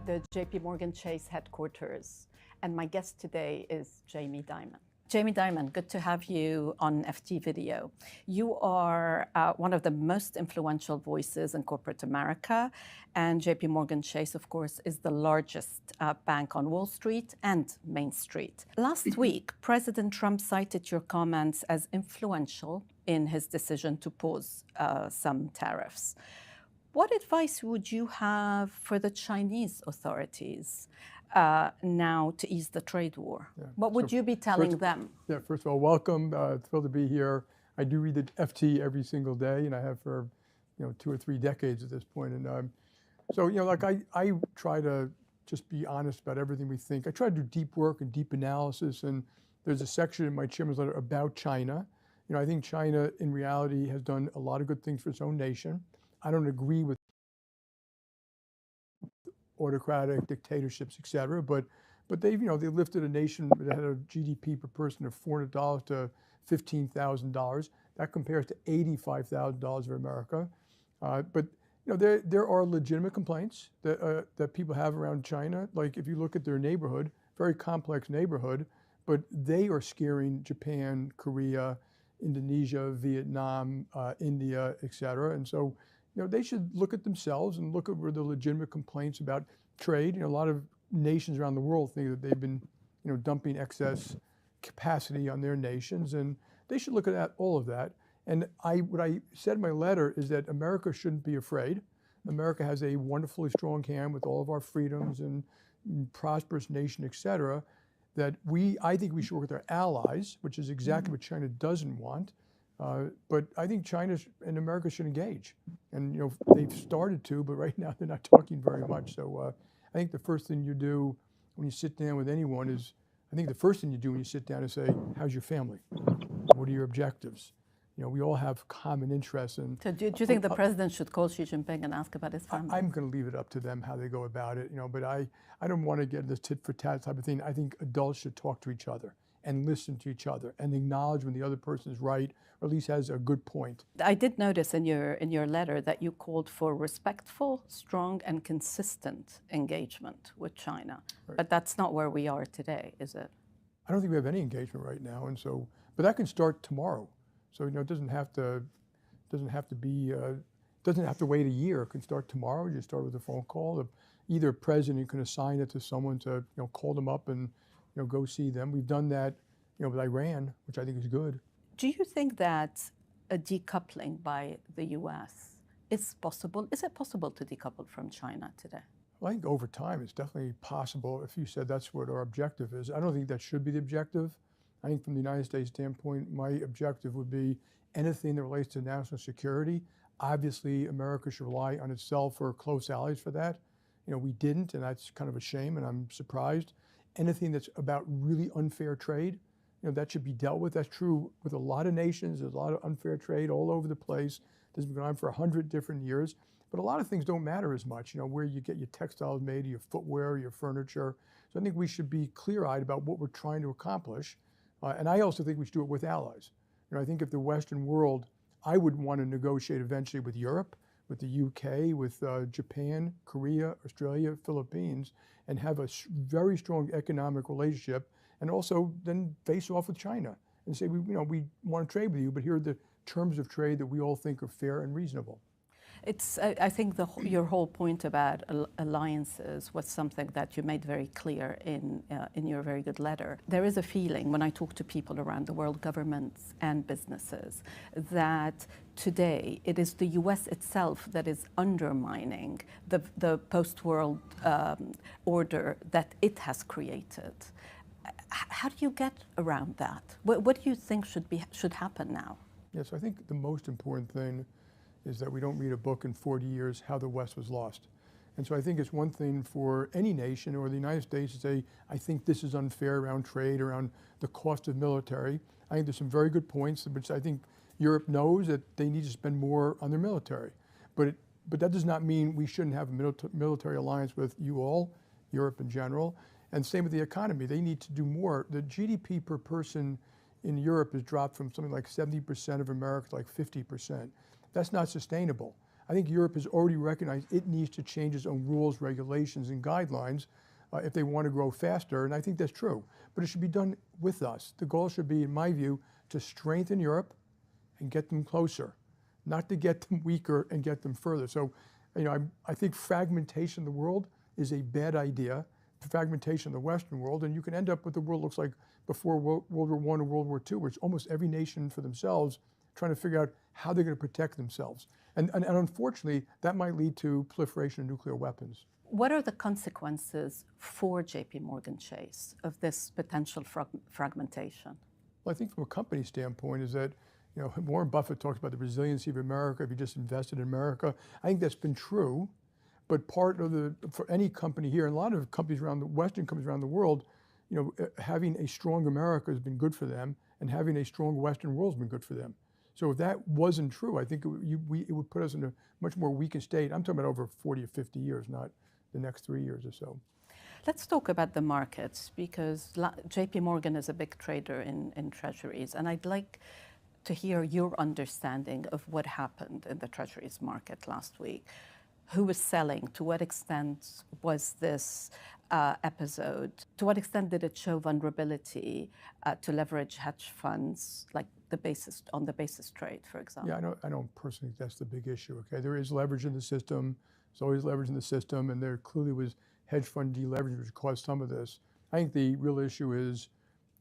the JP Morgan Chase headquarters. And my guest today is Jamie Dimon. Jamie Dimon, good to have you on FT Video. You are one of the most influential voices in corporate America, and JP Morgan Chase, of course, is the largest bank on Wall Street and Main Street. Last week, President Trump cited your comments as influential in his decision to pause some tariffs. What advice would you have for the Chinese authorities now to ease the trade war? Yeah. What would you be telling them? Yeah, first of all, welcome. Thrilled to be here. I do read the FT every single day, and I have for 2 or 3 decades at this point. And so like I try to just be honest about everything we think. I try to do deep work and deep analysis. And there's a section in my chairman's letter about China. I think China, in reality, has done a lot of good things for its own nation. I don't agree with autocratic dictatorships, et cetera, but they've they lifted a nation that had a GDP per person of $400 to $15,000. That compares to $85,000 of America. But there are legitimate complaints that people have around China. Like if you look at their neighborhood, very complex neighborhood, but they are scaring Japan, Korea, Indonesia, Vietnam, India, et cetera. And so they should look at themselves and look at where the legitimate complaints about trade. A lot of nations around the world think that they've been, dumping excess capacity on their nations, and they should look at all of that. And what I said in my letter is that America shouldn't be afraid. America has a wonderfully strong hand with all of our freedoms and prosperous nation, et cetera, that I think we should work with our allies, which is exactly what China doesn't want. But I think China and America should engage. And they've started to, but right now they're not talking very much. So I think the first thing you do when you sit down with anyone is, say, how's your family? What are your objectives? We all have common interests. And so do you think the president should call Xi Jinping and ask about his family? I'm going to leave it up to them how they go about it. But I don't want to get this tit-for-tat type of thing. I think adults should talk to each other and listen to each other and acknowledge when the other person is right, or at least has a good point. I did notice in your letter that you called for respectful, strong, and consistent engagement with China. Right. But that's not where we are today, is it? I don't think we have any engagement right now, and so, but that can start tomorrow. So it doesn't have to wait a year. It can start tomorrow. You start with a phone call. Either president can assign it to someone to call them up and go see them. We've done that with Iran, which I think is good. Do you think that a decoupling by the U.S. is possible? Is it possible to decouple from China today? Well, I think over time it's definitely possible. If you said that's what our objective is, I don't think that should be the objective. I think from the United States standpoint, my objective would be anything that relates to national security. Obviously, America should rely on itself for close allies for that. We didn't, and that's kind of a shame, and I'm surprised. Anything that's about really unfair trade, that should be dealt with. That's true with a lot of nations. There's a lot of unfair trade all over the place. This has been going on for 100 different years. But a lot of things don't matter as much, where you get your textiles made, your footwear, your furniture. So I think we should be clear-eyed about what we're trying to accomplish. And I also think we should do it with allies. I think if the Western world, I would want to negotiate eventually with Europe, with the UK, with Japan, Korea, Australia, Philippines, and have a very strong economic relationship, and also then face off with China and say, we want to trade with you, but here are the terms of trade that we all think are fair and reasonable. I think your whole point about alliances was something that you made very clear in your very good letter. There is a feeling when I talk to people around the world, governments and businesses, that today it is the U.S. itself that is undermining the post-world order that it has created. How do you get around that? What do you think should happen now? Yes, I think the most important thing is that we don't read a book in 40 years, How the West Was Lost. And so I think it's one thing for any nation or the United States to say, I think this is unfair around trade, around the cost of military. I think there's some very good points, which I think Europe knows that they need to spend more on their military. But that does not mean we shouldn't have a military alliance with you all, Europe in general. And same with the economy. They need to do more. The GDP per person in Europe has dropped from something like 70% of America to like 50%. That's not sustainable. I think Europe has already recognized it needs to change its own rules, regulations, and guidelines if they want to grow faster, and I think that's true. But it should be done with us. The goal should be, in my view, to strengthen Europe and get them closer, not to get them weaker and get them further. So, I think fragmentation of the world is a bad idea, fragmentation of the Western world, and you can end up with the world looks like before World War I and World War II, where it's almost every nation for themselves trying to figure out how they're going to protect themselves. And unfortunately, that might lead to proliferation of nuclear weapons. What are the consequences for JP Morgan Chase of this potential fragmentation? Well, I think from a company standpoint is that, Warren Buffett talks about the resiliency of America if you just invested in America. I think that's been true, but part of for any company here, and a lot of companies around Western companies around the world, having a strong America has been good for them, and having a strong Western world has been good for them. So if that wasn't true, I think it would put us in a much more weakened state. I'm talking about over 40 or 50 years, not the next 3 years or so. Let's talk about the markets, because JP Morgan is a big trader in treasuries, and I'd like to hear your understanding of what happened in the treasuries market last week. Who was selling? To what extent was this episode? To what extent did it show vulnerability to leverage hedge funds, like on the basis trade, for example? Yeah, I don't personally think that's the big issue. Okay, there is leverage in the system. There's always leverage in the system, and there clearly was hedge fund deleveraging, which caused some of this. I think the real issue is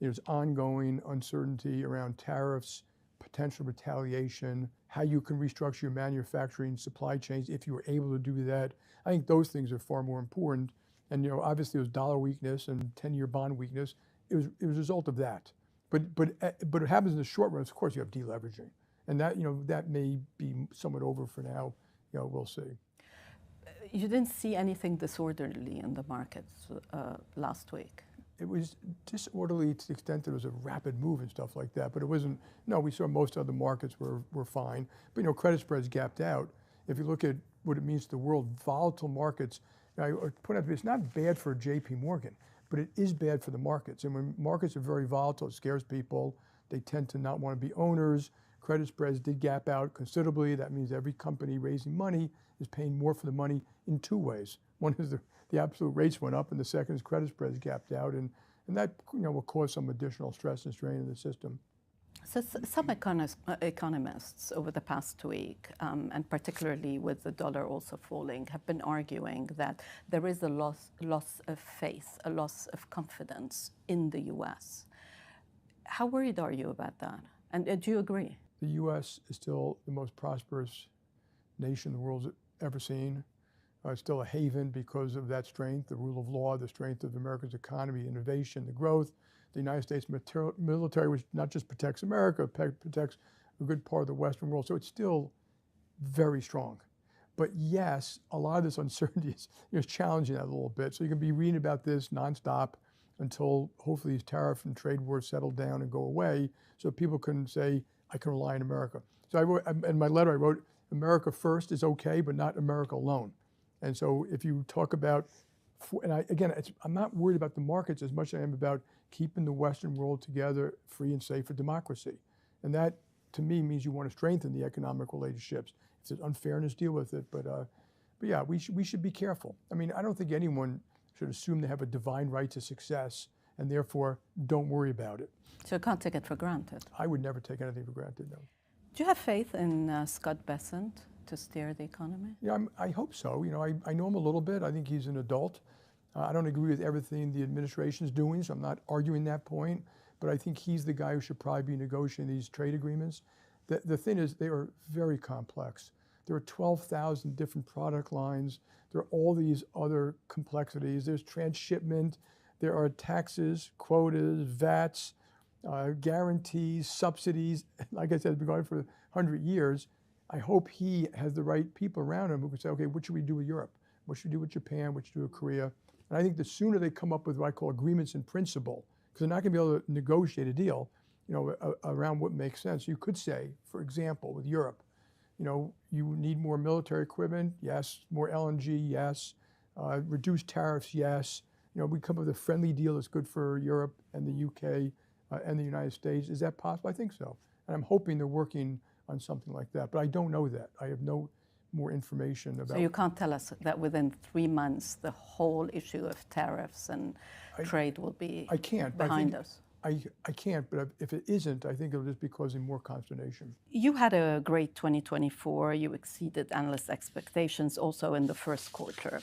there's ongoing uncertainty around tariffs, potential retaliation, how you can restructure your manufacturing supply chains if you were able to do that. I think those things are far more important. And obviously, it was dollar weakness and 10-year bond weakness. It was a result of that. But it happens in the short run. Of course, you have deleveraging, and that may be somewhat over for now. We'll see. You didn't see anything disorderly in the markets last week? It was disorderly to the extent that it was a rapid move and stuff like that, but it wasn't. No, we saw most other markets were fine. But credit spreads gapped out. If you look at what it means to the world, volatile markets. I point out it's not bad for JP Morgan, but it is bad for the markets. And when markets are very volatile, it scares people. They tend to not want to be owners. Credit spreads did gap out considerably. That means every company raising money is paying more for the money in two ways. One is the absolute rates went up, and the second is credit spreads gapped out, and that will cause some additional stress and strain in the system. So some economists over the past week, and particularly with the dollar also falling, have been arguing that there is a loss of faith, a loss of confidence in the U.S. How worried are you about that? And do you agree? The U.S. is still the most prosperous nation the world's ever seen. It's still a haven because of that strength, the rule of law, the strength of America's economy, innovation, the growth. The United States military, which not just protects America, protects a good part of the Western world. So it's still very strong. But yes, a lot of this uncertainty is challenging that a little bit. So you can be reading about this nonstop until hopefully these tariff and trade wars settle down and go away, so people can say, I can rely on America. So I wrote, in my letter I wrote, America first is okay, but not America alone. And so if you talk about, I'm not worried about the markets as much as I am about keeping the Western world together, free and safe for democracy. And that, to me, means you want to strengthen the economic relationships. If there's unfairness, deal with it. But yeah, we should be careful. I mean, I don't think anyone should assume they have a divine right to success and therefore don't worry about it. So you can't take it for granted? I would never take anything for granted, no. Do you have faith in Scott Bessent to steer the economy? Yeah, I hope so. I know him a little bit. I think he's an adult. I don't agree with everything the administration is doing, so I'm not arguing that point. But I think he's the guy who should probably be negotiating these trade agreements. The thing is, they are very complex. There are 12,000 different product lines. There are all these other complexities. There's transshipment. There are taxes, quotas, VATs, guarantees, subsidies. Like I said, it's been going for 100 years. I hope he has the right people around him who can say, okay, what should we do with Europe? What should we do with Japan? What should we do with Korea? And I think the sooner they come up with what I call agreements in principle, because they're not going to be able to negotiate a deal, around what makes sense. You could say, for example, with Europe, you need more military equipment, yes. More LNG, yes. Reduce tariffs, yes. We come up with a friendly deal that's good for Europe and the UK and the United States. Is that possible? I think so. And I'm hoping they're working on something like that. But I don't know that. I have no more information about. So you can't tell us that within 3 months the whole issue of tariffs and trade will be behind us? I can't, but if it isn't, I think it'll just be causing more consternation. You had a great 2024. You exceeded analyst expectations also in the first quarter.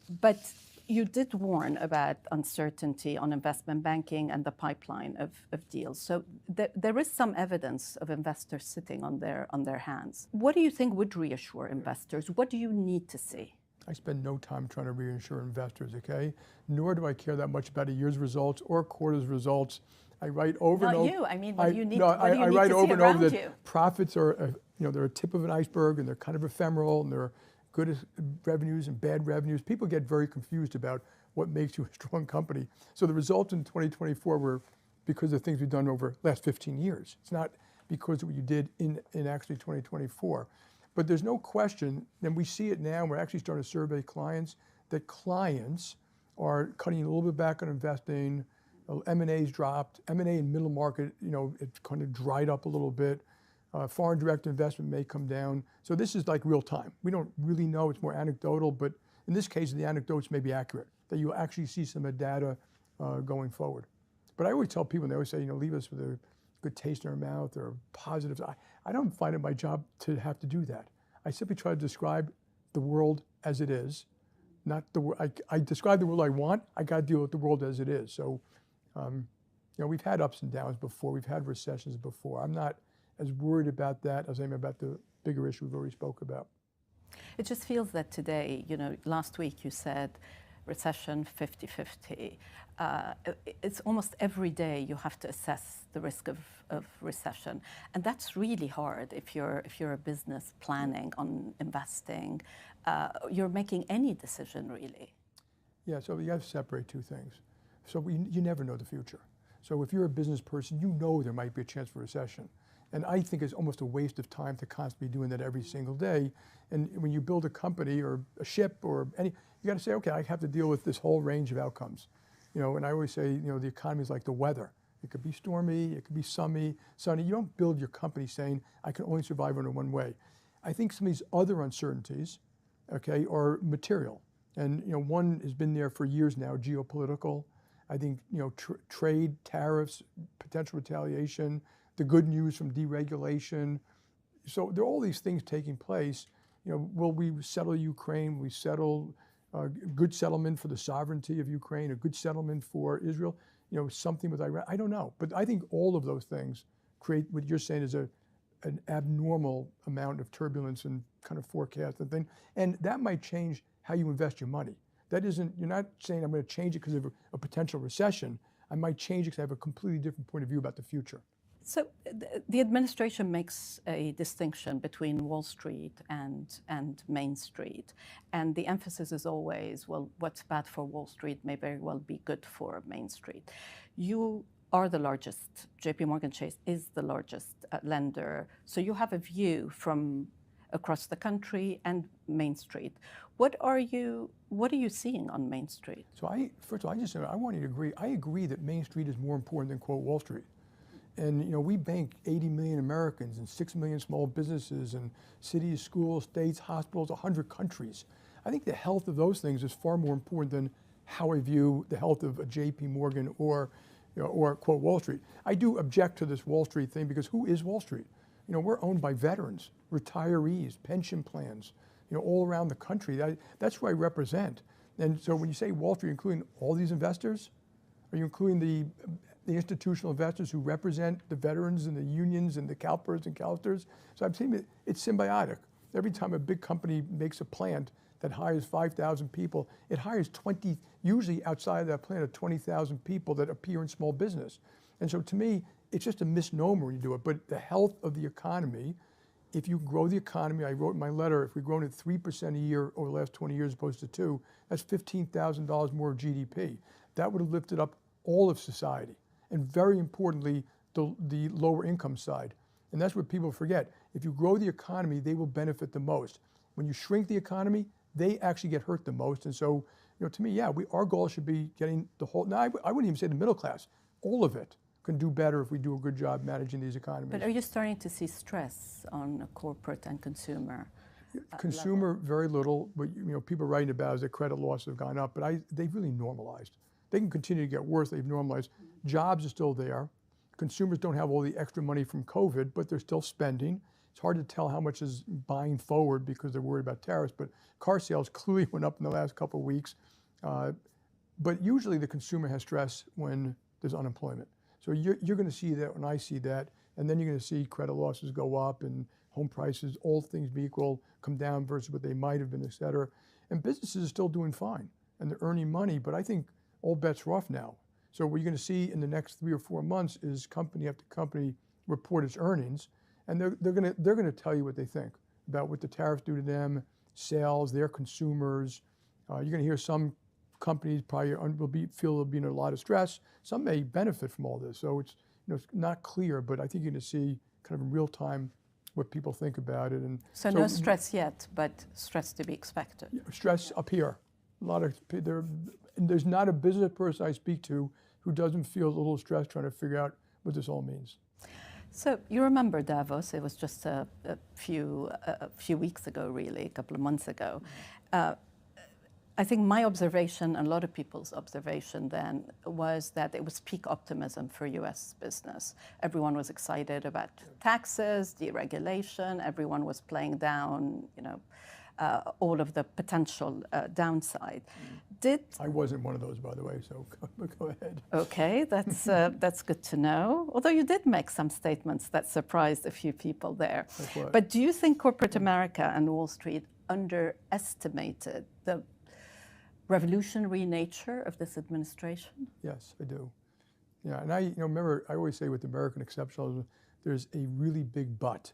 But you did warn about uncertainty on investment banking and the pipeline of deals. So there is some evidence of investors sitting on their hands. What do you think would reassure investors? What do you need to see? I spend no time trying to reassure investors, okay? Nor do I care that much about a year's results or a quarter's results. I write over and over. Not you. I mean, what do you need to see over around that you? Profits are, they're a tip of an iceberg, and they're kind of ephemeral, and they're good revenues and bad revenues. People get very confused about what makes you a strong company. So the results in 2024 were because of things we've done over the last 15 years. It's not because of what you did in actually 2024. But there's no question, and we see it now, we're actually starting to survey clients, that clients are cutting a little bit back on investing. M&A's dropped. M&A in middle market, it's kind of dried up a little bit. Foreign direct investment may come down. So this is like real time. We don't really know, it's more anecdotal, but in this case, the anecdotes may be accurate, that you'll actually see some of the data going forward. But I always tell people, and they always say, leave us with a good taste in our mouth or positives. I don't find it my job to have to do that. I simply try to describe the world as it is, not I describe the world I want, I got to deal with the world as it is. So, we've had ups and downs before, we've had recessions before. I'm not as worried about that as I am about the bigger issue we've already spoke about. It just feels that today, last week you said recession 50-50. It's almost every day you have to assess the risk of recession. And that's really hard if you're a business planning on investing. You're making any decision really. Yeah, so you have to separate two things. So you never know the future. So if you're a business person, there might be a chance for recession. And I think it's almost a waste of time to constantly be doing that every single day. And when you build a company or a ship or you got to say, okay, I have to deal with this whole range of outcomes. And I always say, the economy is like the weather. It could be stormy, it could be sunny. You don't build your company saying, I can only survive under one way. I think some of these other uncertainties, okay, are material. And, one has been there for years now, geopolitical. I think, trade, tariffs, potential retaliation, the good news from deregulation. So there are all these things taking place. Will we settle Ukraine? Will we settle a good settlement for the sovereignty of Ukraine, a good settlement for Israel? Something with Iran. I don't know. But I think all of those things create what you're saying is an abnormal amount of turbulence and kind of forecast and thing. And that might change how you invest your money. That isn't, you're not saying I'm going to change it because of a potential recession. I might change it because I have a completely different point of view about the future. So the administration makes a distinction between Wall Street and Main Street. And the emphasis is always, well, what's bad for Wall Street may very well be good for Main Street. You are the largest, JP Morgan Chase is the largest lender. So you have a view from across the country and Main Street. What are you seeing on Main Street? So first of all, I want you to agree. I agree that Main Street is more important than, quote, Wall Street. And we bank 80 million Americans and 6 million small businesses and cities, schools, states, hospitals, 100 countries. I think the health of those things is far more important than how I view the health of a JP Morgan or quote Wall Street. I do object to this Wall Street thing because who is Wall Street? We're owned by veterans, retirees, pension plans, all around the country. That's who I represent. And so when you say Wall Street, including all these investors, are you including the institutional investors who represent the veterans and the unions and the CalPERS and CalSTRS? So I'm saying it's symbiotic. Every time a big company makes a plant that hires 5,000 people, it hires 20, usually outside of that plant, of 20,000 people that appear in small business. And so to me, it's just a misnomer when you do it. But the health of the economy, if you grow the economy, I wrote in my letter, if we've grown at 3% a year over the last 20 years as opposed to 2, that's $15,000 more of GDP. That would have lifted up all of society. And very importantly, the lower income side. And that's what people forget. If you grow the economy, they will benefit the most. When you shrink the economy, they actually get hurt the most. And so, to me, yeah, our goal should be getting the whole, now I wouldn't even say the middle class, all of it can do better if we do a good job managing these economies. But are you starting to see stress on corporate and consumer? Consumer, very little, but people writing about is that credit losses have gone up, but they've really normalized. They can continue to get worse, they've normalized. Jobs are still there. Consumers don't have all the extra money from COVID, but they're still spending. It's hard to tell how much is buying forward because they're worried about tariffs, but car sales clearly went up in the last couple of weeks. But usually the consumer has stress when there's unemployment. So you're going to see that when I see that, and then you're going to see credit losses go up and home prices, all things be equal, come down versus what they might have been, et cetera. And businesses are still doing fine, and they're earning money, but I think all bets are off now. So what you're going to see in the next 3 or 4 months is company after company report its earnings, and they're going to tell you what they think about what the tariffs do to them, sales, their consumers. You're going to hear some companies probably feel they'll be in a lot of stress. Some may benefit from all this. So it's it's not clear, but I think you're going to see kind of in real time what people think about it. And so no stress yet, but stress to be expected. Stress up here. A lot of there's not a business person I speak to who doesn't feel a little stress trying to figure out what this all means. So you remember Davos? It was just a few weeks ago, really, a couple of months ago. I think my observation, and a lot of people's observation then, was that it was peak optimism for U.S. business. Everyone was excited about taxes, deregulation. Everyone was playing down, all of the potential downside. I wasn't one of those, by the way, so go ahead. Okay, that's good to know. Although you did make some statements that surprised a few people there. Like what? But do you think corporate America and Wall Street underestimated the revolutionary nature of this administration? Yes, I do. Yeah, and I remember I always say with American exceptionalism, there's a really big but.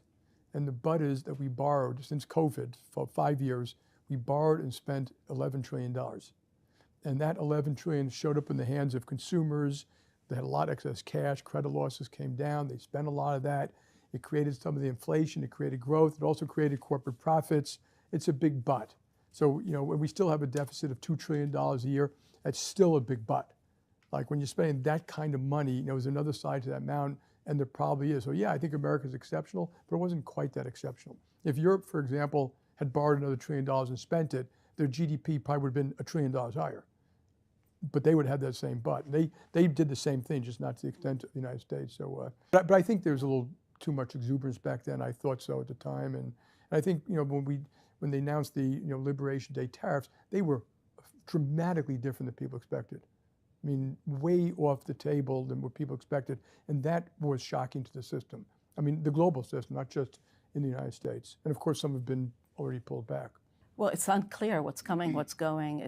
And the but is that we borrowed, since COVID, for 5 years, we borrowed and spent $11 trillion. And that $11 trillion showed up in the hands of consumers. They had a lot of excess cash, credit losses came down, they spent a lot of that. It created some of the inflation, it created growth, it also created corporate profits. It's a big but. So, when we still have a deficit of $2 trillion a year, that's still a big but. Like when you're spending that kind of money, there's another side to that mountain, and there probably is. So yeah, I think America's exceptional, but it wasn't quite that exceptional. If Europe, for example, had borrowed another $1 trillion and spent it, their GDP probably would have been $1 trillion higher. But they would have had that same but. They did the same thing, just not to the extent of the United States. So, but I think there was a little too much exuberance back then. I thought so at the time, and I think when they announced the Liberation Day tariffs, they were dramatically different than people expected. I mean, way off the table than what people expected, and that was shocking to the system. I mean, the global system, not just in the United States. And of course, some have been already pulled back. Well, it's unclear what's coming, what's going.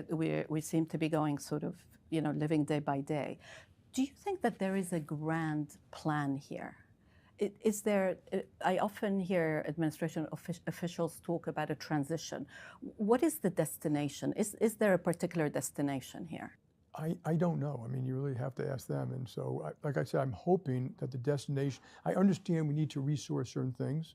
We seem to be going sort of, living day by day. Do you think that there is a grand plan here? Is there? I often hear administration officials talk about a transition. What is the destination? Is there a particular destination here? I don't know. I mean, you really have to ask them. And so, like I said, I'm hoping that the destination, I understand we need to resource certain things,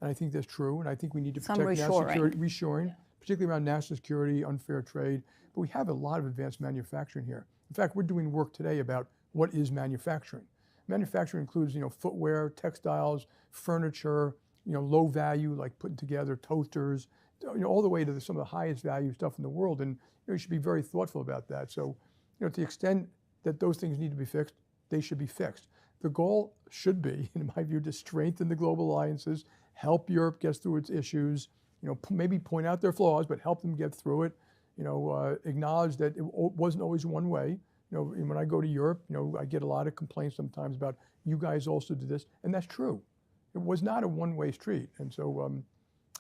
and I think that's true, and I think we need to protect national security, reshoring, particularly around national security, unfair trade, but we have a lot of advanced manufacturing here. In fact, we're doing work today about what is manufacturing. Manufacturing includes, footwear, textiles, furniture, low value, like putting together toasters, all the way to some of the highest value stuff in the world, and you should be very thoughtful about that. So, to the extent that those things need to be fixed, they should be fixed. The goal should be, in my view, to strengthen the global alliances, help Europe get through its issues, maybe point out their flaws, but help them get through it, acknowledge that it wasn't always one way. When I go to Europe, I get a lot of complaints sometimes about, you guys also did this, and that's true. It was not a one-way street, and so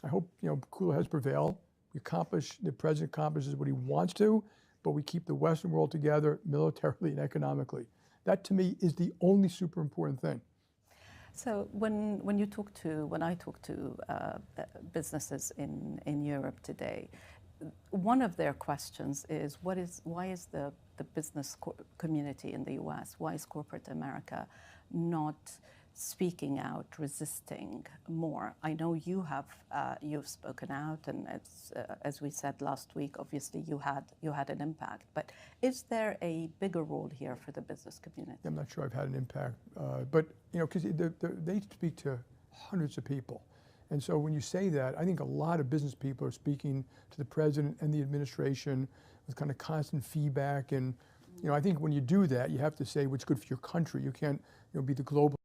I hope, cooler heads prevail. The president accomplishes what he wants to, but we keep the Western world together militarily and economically. That, to me, is the only super important thing. So when I talk to businesses in Europe today, one of their questions is why is the business community in the U.S., why is corporate America not speaking out, resisting more? I know you've spoken out, and as we said last week, obviously you had an impact. But is there a bigger role here for the business community? I'm not sure I've had an impact, but because they speak to hundreds of people, And so when you say that, I think a lot of business people are speaking to the president and the administration with kind of constant feedback. And I think when you do that, you have to say what's good for your country. You can't be the global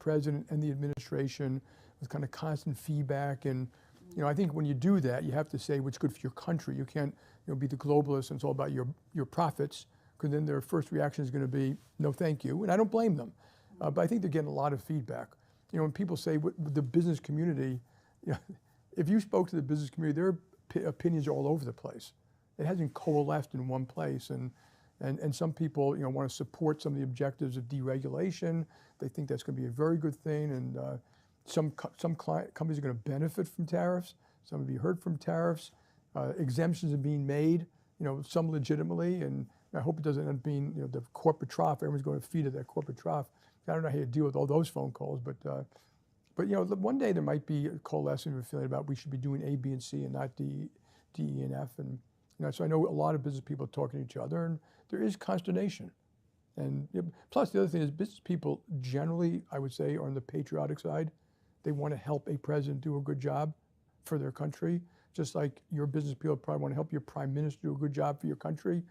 president and the administration with kind of constant feedback. And I think when you do that, you have to say what's good for your country. You can't be the globalist and it's all about your profits, because then their first reaction is going to be no thank you, and I don't blame them. But I think they're getting a lot of feedback. When people say the business community, if you spoke to the business community, their opinions are all over the place. It hasn't coalesced in one place. And some people want to support some of the objectives of deregulation. They think that's going to be a very good thing. And some companies are going to benefit from tariffs. Some will be hurt from tariffs. Exemptions are being made, some legitimately. And I hope it doesn't end up being the corporate trough. Everyone's going to feed at that corporate trough. I don't know how you deal with all those phone calls, but one day there might be a coalescing of a feeling about we should be doing A, B, and C and not D, E, and F. And so I know a lot of business people are talking to each other, and there is consternation. And plus the other thing is business people generally, I would say, are on the patriotic side. They want to help a president do a good job for their country, just like your business people probably want to help your prime minister do a good job for your country.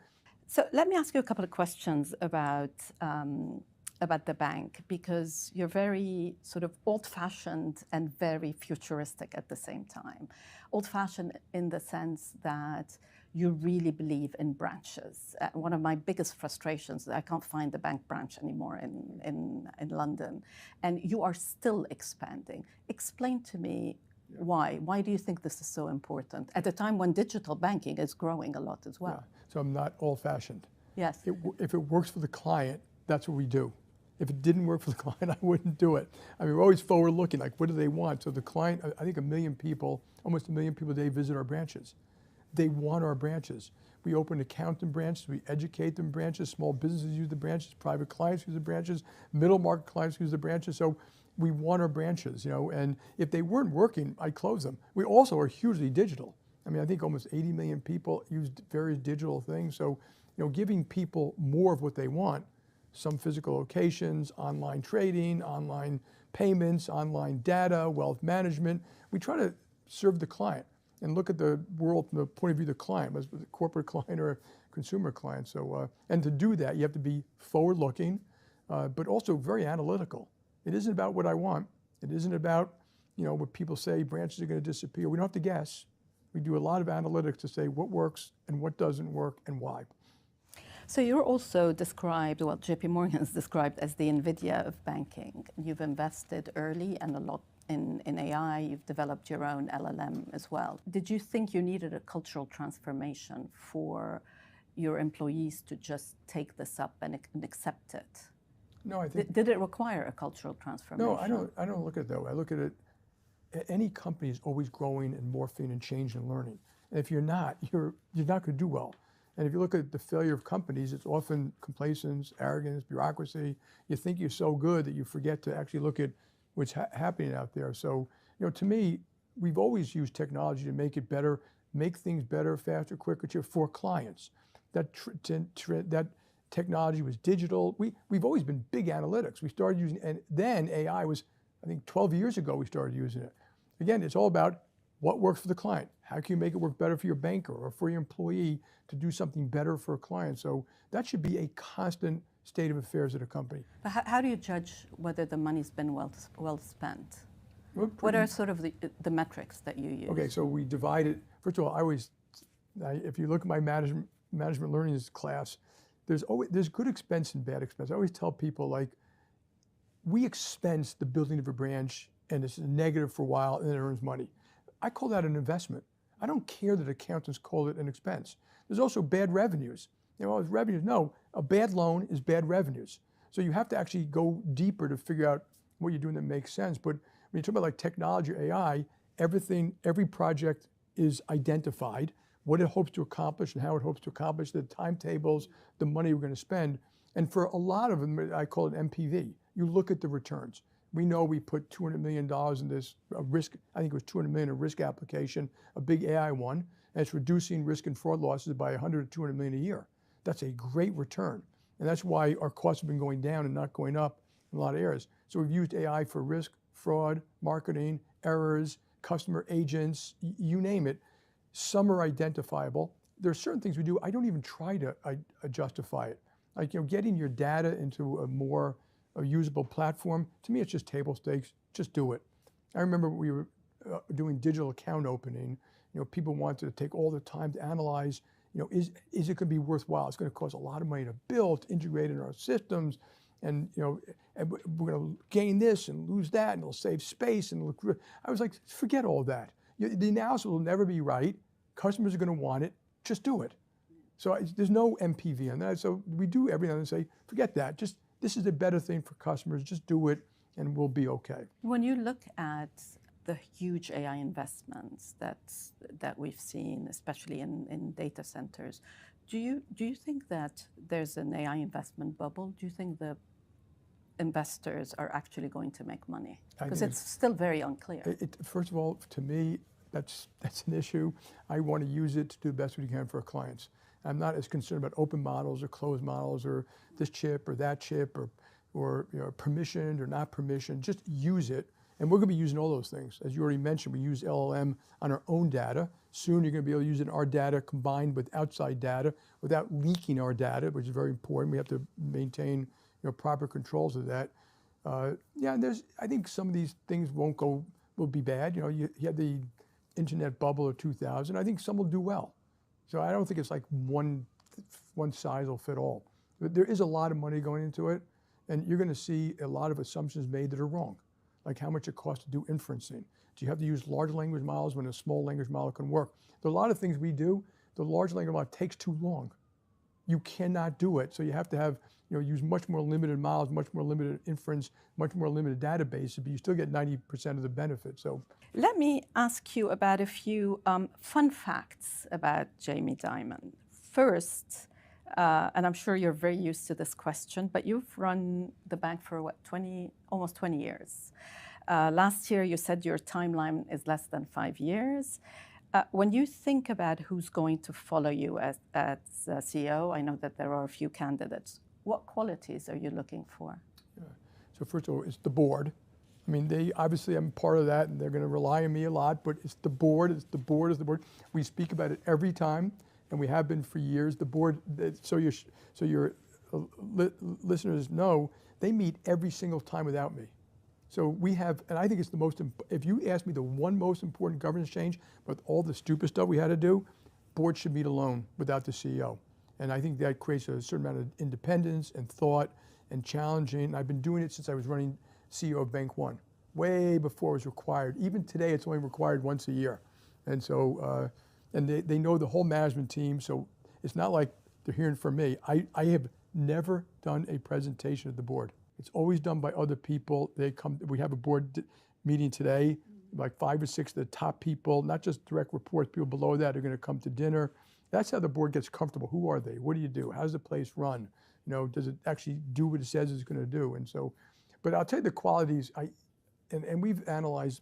So let me ask you a couple of questions about the bank, because you're very sort of old-fashioned and very futuristic at the same time. Old-fashioned in the sense that you really believe in branches. One of my biggest frustrations is I can't find the bank branch anymore in London, and you are still expanding. Explain to me why. Why do you think this is so important at a time when digital banking is growing a lot as well? Yeah. So I'm not old-fashioned. Yes. If it works for the client, that's what we do. If it didn't work for the client, I wouldn't do it. I mean, we're always forward-looking, like what do they want? So the client, I think 1 million people, almost 1 million people a day visit our branches. They want our branches. We open account in branches, we educate them in branches, small businesses use the branches, private clients use the branches, middle market clients use the branches. So we want our branches, and if they weren't working, I'd close them. We also are hugely digital. I mean, I think almost 80 million people use various digital things. So, giving people more of what they want, some physical locations, online trading, online payments, online data, wealth management. We try to serve the client and look at the world from the point of view of the client, whether it's a corporate client or a consumer client. So, and to do that, you have to be forward-looking, but also very analytical. It isn't about what I want. It isn't about, what people say branches are going to disappear. We don't have to guess. We do a lot of analytics to say what works and what doesn't work and why. So you're also described, well, JP Morgan is described as the NVIDIA of banking. You've invested early and a lot in AI. You've developed your own LLM as well. Did you think you needed a cultural transformation for your employees to just take this up and accept it? No, I think. Did it require a cultural transformation? No, I don't look at it that way. I look at it, any company is always growing and morphing and changing and learning. And if you're not, you're not going to do well. And if you look at the failure of companies, it's often complacence, arrogance, bureaucracy. You think you're so good that you forget to actually look at what's happening out there. So, to me, we've always used technology to make it better, make things better, faster, quicker for clients. That technology was digital. We've always been big analytics. We started using, and then AI was, I think 12 years ago we started using it. Again, it's all about What works for the client? How can you make it work better for your banker or for your employee to do something better for a client? So that should be a constant state of affairs at a company. But how do you judge whether the money's been well spent? What are sort of the metrics that you use? Okay, so we divide it. First of all, if you look at my management learning class, there's good expense and bad expense. I always tell people, like, we expense the building of a branch and it's negative for a while and then it earns money. I call that an investment. I don't care that accountants call it an expense. There's also bad revenues. Revenues, no, a bad loan is bad revenues. So you have to actually go deeper to figure out what you're doing that makes sense. But when you talk about like technology or AI, every project is identified, what it hopes to accomplish and how it hopes to accomplish, the timetables, the money we're going to spend. And for a lot of them, I call it MPV. You look at the returns. We know we put $200 million in this risk, I think it was $200 million in risk application, a big AI one, and it's reducing risk and fraud losses by 100 to 200 million a year. That's a great return. And that's why our costs have been going down and not going up in a lot of areas. So we've used AI for risk, fraud, marketing, errors, customer agents, you name it. Some are identifiable. There are certain things we do, I don't even try to justify it. Like, getting your data into a usable platform, to me it's just table stakes, just do it. I remember we were doing digital account opening, people wanted to take all the time to analyze, is it going to be worthwhile? It's going to cost a lot of money to build, to integrate in our systems, and and we're going to gain this and lose that, and it'll save space, and I was like, forget all that. The analysis will never be right. Customers are going to want it, just do it. So there's no MPV on that. So we do everything and say, forget that. Just, this is a better thing for customers. Just do it and we'll be okay. When you look at the huge AI investments that we've seen, especially in data centers, do you think that there's an AI investment bubble? Do you think the investors are actually going to make money? Because it's still very unclear. First of all, to me, that's an issue. I want to use it to do the best we can for our clients. I'm not as concerned about open models or closed models or this chip or that chip or permissioned or not permissioned. Just use it. And we're going to be using all those things. As you already mentioned, we use LLM on our own data. Soon you're going to be able to use it in our data combined with outside data without leaking our data, which is very important. We have to maintain proper controls of that. And I think some of these things will be bad. You had the internet bubble of 2000. I think some will do well. So I don't think it's like one size will fit all. But there is a lot of money going into it, and you're going to see a lot of assumptions made that are wrong, like how much it costs to do inferencing. Do you have to use large language models when a small language model can work? There are a lot of things we do. The large language model takes too long. You cannot do it, so you have to have use much more limited models, much more limited inference, much more limited databases, but you still get 90% of the benefit. So let me ask you about a few fun facts about Jamie Dimon. First, and I'm sure you're very used to this question, but you've run the bank for what, almost 20 years. Last year, you said your timeline is less than 5 years. When you think about who's going to follow you as CEO, I know that there are a few candidates. What qualities are you looking for? Yeah. So first of all, it's the board. I mean, obviously I'm part of that and they're going to rely on me a lot, but it's the board, it's the board. We speak about it every time, and we have been for years. The board, so your listeners know, they meet every single time without me. So we have, and I think it's if you ask me the one most important governance change, with all the stupid stuff we had to do, board should meet alone without the CEO. And I think that creates a certain amount of independence and thought and challenging. I've been doing it since I was running CEO of Bank One, way before it was required. Even today, it's only required once a year. And so, and they know the whole management team, so it's not like they're hearing from me. I have never done a presentation at the board. It's always done by other people. We have a board meeting today, like 5 or 6 of the top people, not just direct reports, people below that are going to come to dinner. That's how the board gets comfortable. Who are they? What do you do? How's the place run? Does it actually do what it says it's going to do? And so, but I'll tell you the qualities, and we've analyzed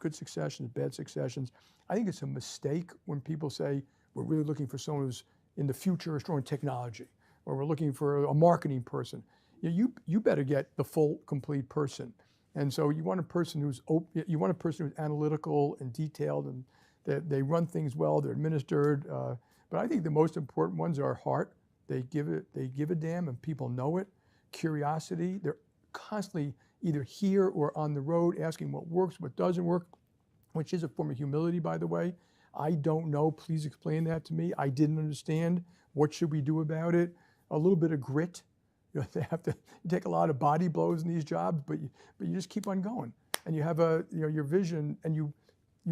good successions, bad successions. I think it's a mistake when people say, we're really looking for someone who's in the future strong in technology, or we're looking for a marketing person. You better get the full, complete person. And so you want a person who's you want a person who's analytical and detailed, and that they run things well, they're administered. But I think the most important ones are heart. They give a damn, and people know it. Curiosity. They're constantly either here or on the road asking what works, what doesn't work, which is a form of humility, by the way. I don't know, please explain that to me. I didn't understand. What should we do about it? A little bit of grit. You know, they have to take a lot of body blows in these jobs, but you just keep on going. And you have your vision, and you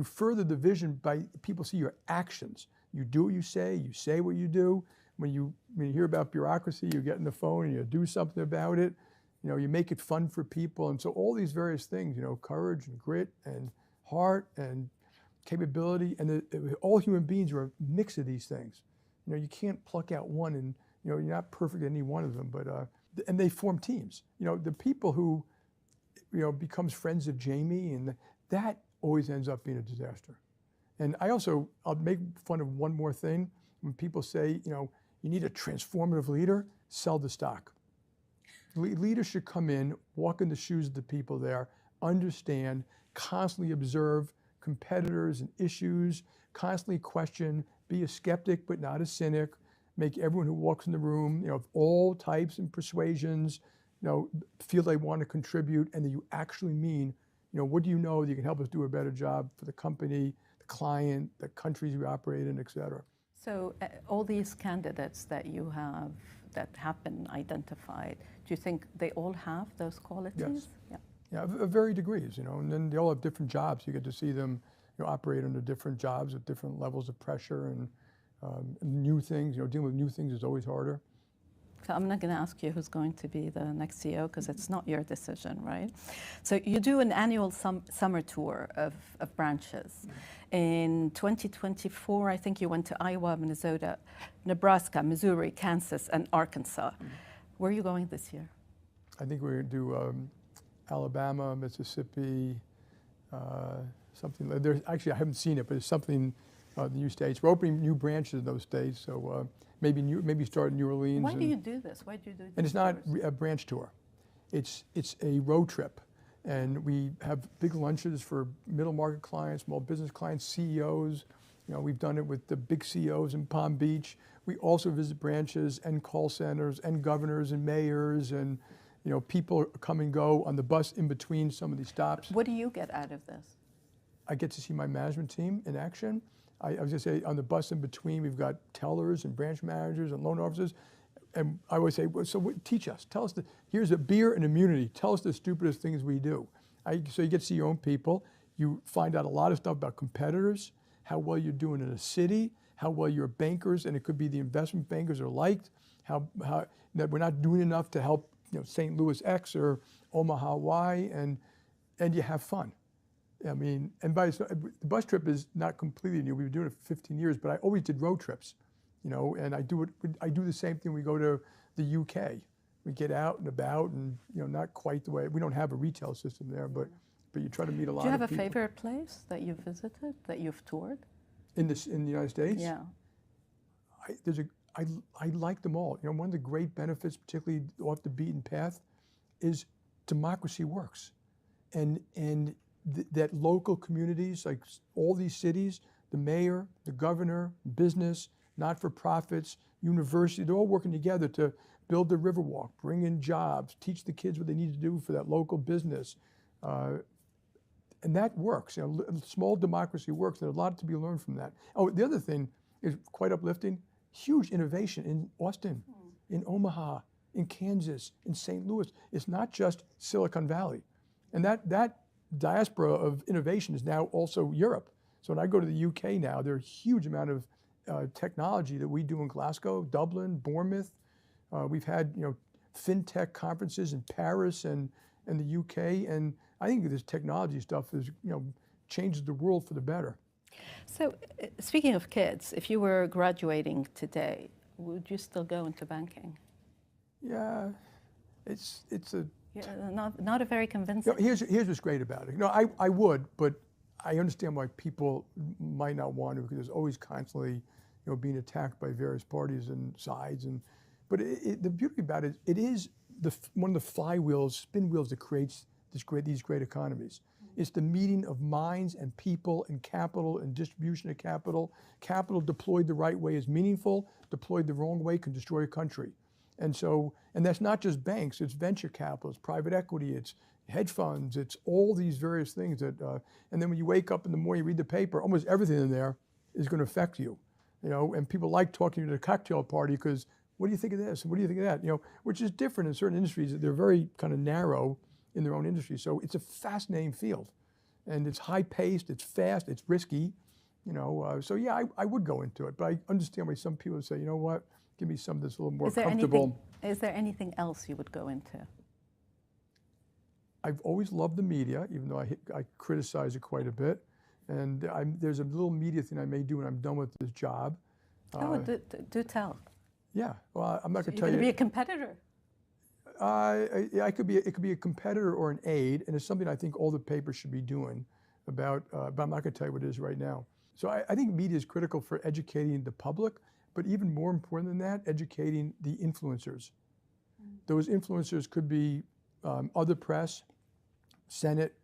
further the vision by people see your actions. You do what you say what you do. When you hear about bureaucracy, you get on the phone and you do something about it. You know, you make it fun for people. And so all these various things, you know, courage and grit and heart and capability, and all human beings are a mix of these things. You know, you can't pluck out one, and you know, you're not perfect at any one of them, but and they form teams. You know, the people who, you know, becomes friends of Jamie, and that always ends up being a disaster. And I'll make fun of one more thing. When people say, you know, you need a transformative leader, sell the stock. Leaders should come in, walk in the shoes of the people there, understand, constantly observe competitors and issues, constantly question, be a skeptic but not a cynic, make everyone who walks in the room, you know, of all types and persuasions, you know, feel they want to contribute, and that you actually mean, you know, what do you know that you can help us do a better job for the company, the client, the countries we operate in, et cetera. So all these candidates that you have that have been identified, do you think they all have those qualities? Yes. Yeah. Yeah, of varying degrees, you know, and then they all have different jobs. You get to see them, you know, operate under different jobs with different levels of pressure and new things. You know, dealing with new things is always harder. So I'm not going to ask you who's going to be the next CEO, because it's not your decision, right? So you do an annual summer tour of branches. In 2024, I think you went to Iowa, Minnesota, Nebraska, Missouri, Kansas, and Arkansas. Where are you going this year? I think we're going to do Alabama, Mississippi, something. There's actually, I haven't seen it, but it's something the new states. We're opening new branches in those states, so maybe start in New Orleans. Why do you do this? Why do you do this? And it's not a branch tour. It's a road trip. And we have big lunches for middle market clients, small business clients, CEOs. You know, we've done it with the big CEOs in Palm Beach. We also visit branches and call centers and governors and mayors, and you know, people come and go on the bus in between some of these stops. What do you get out of this? I get to see my management team in action. I was going to say, on the bus in between, we've got tellers and branch managers and loan officers. And I always say, well, so teach us. Tell us, here's a beer and immunity. Tell us the stupidest things we do. So you get to see your own people. You find out a lot of stuff about competitors, how well you're doing in a city, how well your bankers, and it could be the investment bankers, are liked, how that we're not doing enough to help, you know, St. Louis X or Omaha Y, and you have fun. I mean, and the bus trip is not completely new. We've been doing it for 15 years, but I always did road trips, you know, and I do the same thing. We go to the UK. We get out and about, and you know, not quite the way, we don't have a retail system there, but you try to meet a lot of people. Do you have a favorite place that you've visited, that you've toured? In the United States? Yeah. I like them all. You know, one of the great benefits, particularly off the beaten path, is democracy works, and that local communities, like all these cities, the mayor, the governor, business, not-for-profits, university, they're all working together to build the Riverwalk, bring in jobs, teach the kids what they need to do for that local business. And that works. You know, small democracy works. There's a lot to be learned from that. Oh, the other thing is quite uplifting. Huge innovation in Austin, in Omaha, in Kansas, in St. Louis. It's not just Silicon Valley. And that diaspora of innovation is now also Europe. So when I go to the UK now, there's a huge amount of technology that we do in Glasgow, Dublin, Bournemouth. We've had, you know, fintech conferences in Paris and the UK, and I think this technology stuff is, you know, changes the world for the better. So, speaking of kids, if you were graduating today, would you still go into banking? Yeah, it's a. Yeah, not a very convincing. You know, here's what's great about it. You know, I would, but I understand why people might not want to, because there's always constantly, you know, being attacked by various parties and sides. But the beauty about it is one of the flywheels, spin wheels that creates these great economies. It's the meeting of minds and people and capital and distribution of capital. Capital deployed the right way is meaningful, deployed the wrong way can destroy a country. And that's not just banks, it's venture capital, it's private equity, it's hedge funds, it's all these various things that, and then when you wake up in the morning, you read the paper, almost everything in there is going to affect you. And people like talking to the cocktail party because, what do you think of this? What do you think of that? Which is different in certain industries. They're very kind of narrow in their own industry. So it's a fascinating field. And it's high-paced, it's fast, it's risky. So yeah, I would go into it. But I understand why some people say, you know what, give me something that's a little more comfortable. Is there anything else you would go into? I've always loved the media, even though I criticize it quite a bit. And there's a little media thing I may do when I'm done with this job. Do tell. Yeah, well, I'm not going to tell you. You're going to be a competitor. It could be a competitor or an aid, and it's something I think all the papers should be doing about, but I'm not going to tell you what it is right now. So I think media is critical for educating the public, but even more important than that, educating the influencers. Those influencers could be other press, Senate,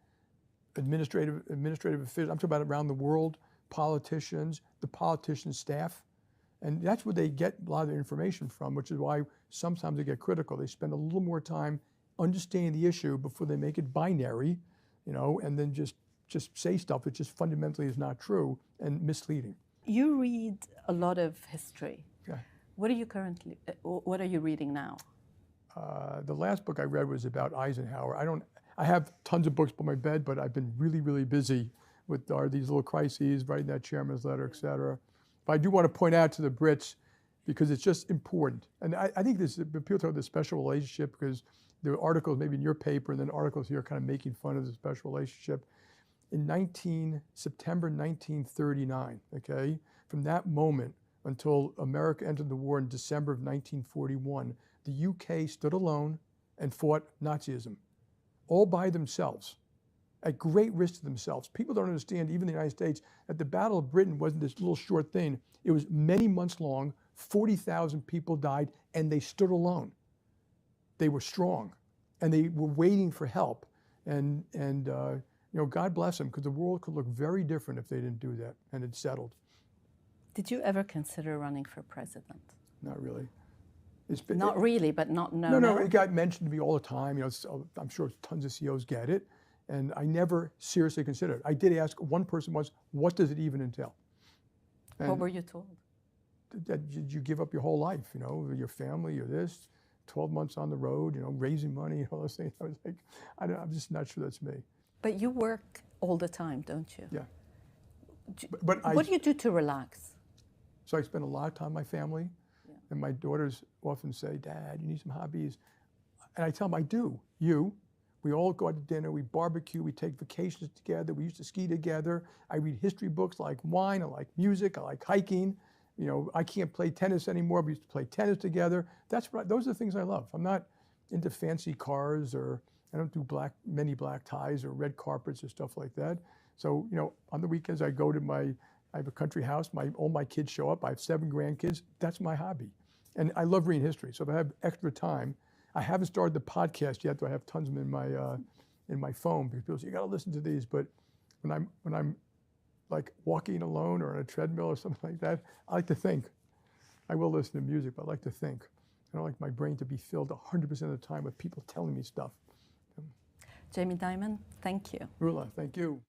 administrative officials. I'm talking about around the world, politicians, the politicians' staff. And that's where they get a lot of their information from, which is why sometimes they get critical. They spend a little more time understanding the issue before they make it binary, and then just say stuff that just fundamentally is not true and misleading. You read a lot of history. Yeah. What are you reading now? The last book I read was about Eisenhower. I have tons of books by my bed, but I've been really, really busy with these little crises, writing that chairman's letter, et cetera. But I do want to point out to the Brits, because it's just important. And I think people talk about this special relationship because there are articles maybe in your paper and then articles here kind of making fun of the special relationship. In September 1939, okay, from that moment until America entered the war in December of 1941, the UK stood alone and fought Nazism, all by themselves, at great risk to themselves. People don't understand, even in the United States, that the Battle of Britain wasn't this little short thing. It was many months long, 40,000 people died, and they stood alone. They were strong, and they were waiting for help. And God bless them, because the world could look very different if they didn't do that, and it settled. Did you ever consider running for president? Not really. Not really, but not no. No, it got mentioned to me all the time. I'm sure tons of CEOs get it. And I never seriously considered it. I did ask one person once, what does it even entail? And what were you told? That you give up your whole life, your family, you're this, 12 months on the road, raising money, all those things. I was like, I'm just not sure that's me. But you work all the time, don't you? Yeah. What do you do to relax? So I spend a lot of time with my family. Yeah. And my daughters often say, Dad, you need some hobbies. And I tell them, I do. We all go out to dinner, we barbecue, we take vacations together, we used to ski together. I read history books, I like wine, I like music, I like hiking. I can't play tennis anymore, we used to play tennis together. Those are the things I love. I'm not into fancy cars, or I don't do many black ties or red carpets or stuff like that. So, on the weekends I have a country house, all my kids show up, I have 7 grandkids, that's my hobby. And I love reading history, so if I have extra time, I haven't started the podcast yet, though I have tons of them in my phone, because people say, you got to listen to these. But when I'm like walking alone or on a treadmill or something like that, I like to think. I will listen to music, but I like to think. I don't like my brain to be filled 100% of the time with people telling me stuff. Jamie Dimon, thank you. Rula, thank you.